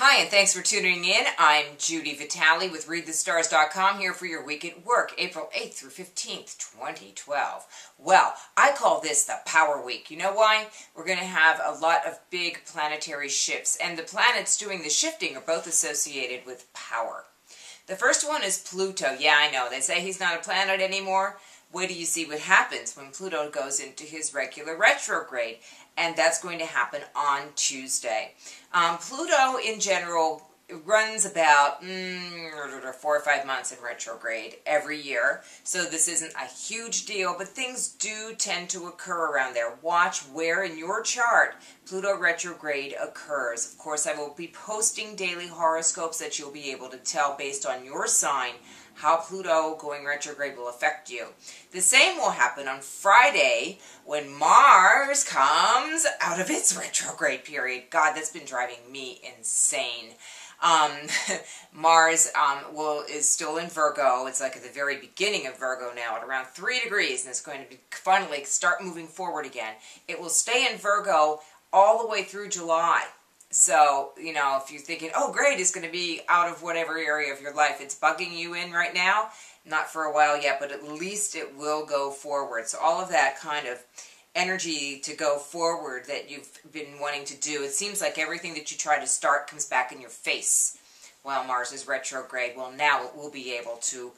Hi, and thanks for tuning in. I'm Judi Vitale with ReadTheStars.com here for your week at work, April 8th through 15th, 2012. Well, I call this the Power Week. You know why? We're going to have a lot of big planetary shifts, and the planets doing the shifting are both associated with power. The first one is Pluto. Yeah, I know. They say he's not a planet anymore. Wait till you see what happens when Pluto goes into his regular retrograde. And that's going to happen on Tuesday. Pluto, in general, runs about 4 or 5 months in retrograde every year. So this isn't a huge deal, but things do tend to occur around there. Watch where in your chart Pluto retrograde occurs. Of course, I will be posting daily horoscopes that you'll be able to tell based on your sign how Pluto going retrograde will affect you. The same will happen on Friday when Mars comes out of its retrograde period. God, that's been driving me insane. Mars is still in Virgo. It's like at the very beginning of Virgo now at around 3 degrees, and it's going to finally start moving forward again. It will stay in Virgo all the way through July. So, you know, if you're thinking, oh great, it's going to be out of whatever area of your life it's bugging you in right now, not for a while yet, but at least it will go forward. So all of that kind of energy to go forward that you've been wanting to do, it seems like everything that you try to start comes back in your face while Mars is retrograde. Well, now it will be able to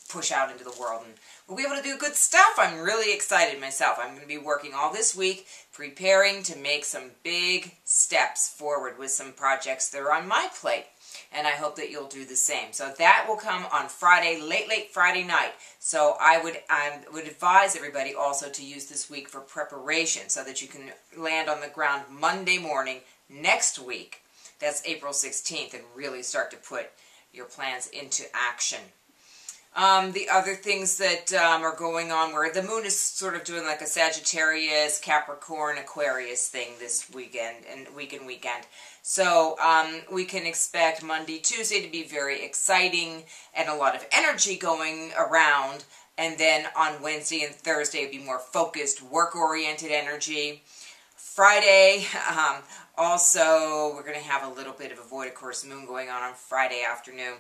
push out into the world, and we'll be able to do good stuff. I'm really excited myself. I'm going to be working all this week preparing to make some big steps forward with some projects that are on my plate, and I hope that you'll do the same. So that will come on Friday, late Friday night. So I would advise everybody also to use this week for preparation so that you can land on the ground Monday morning next week. That's April 16th, and really start to put your plans into action. The other things that are going on, where the moon is sort of doing like a Sagittarius, Capricorn, Aquarius thing this weekend and weekend. So we can expect Monday, Tuesday to be very exciting and a lot of energy going around. And then on Wednesday and Thursday it'll be more focused, work-oriented energy. Friday, also, we're going to have a little bit of a void, of course, moon going on Friday afternoon.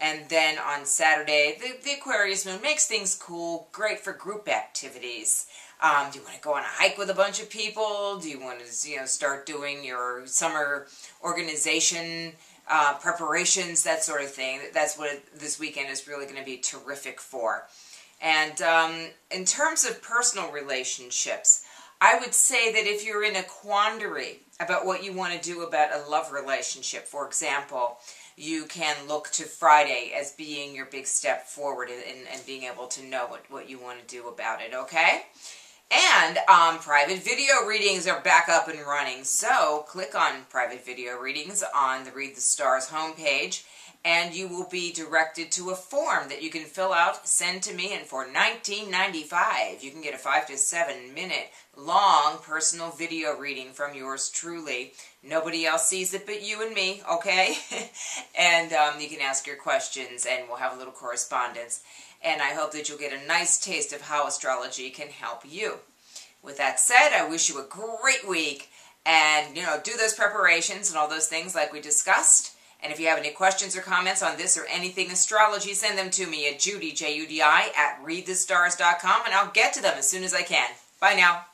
And then on Saturday, the Aquarius moon makes things cool, great for group activities. Do you want to go on a hike with a bunch of people? Do you want to, start doing your summer organization preparations, that sort of thing? That's what this weekend is really going to be terrific for. And in terms of personal relationships, I would say that if you're in a quandary about what you want to do about a love relationship, for example, you can look to Friday as being your big step forward and being able to know what you want to do about it, okay? And private video readings are back up and running, so click on private video readings on the Read the Stars homepage, and you will be directed to a form that you can fill out, send to me, and for $19.95 you can get a 5 to 7 minute long personal video reading from yours truly. Nobody else sees it but you and me, okay? And you can ask your questions and we'll have a little correspondence. And I hope that you'll get a nice taste of how astrology can help you. With that said, I wish you a great week, and do those preparations and all those things like we discussed. And if you have any questions or comments on this or anything astrology, send them to me at Judi, Judi, at ReadTheStars.com, and I'll get to them as soon as I can. Bye now.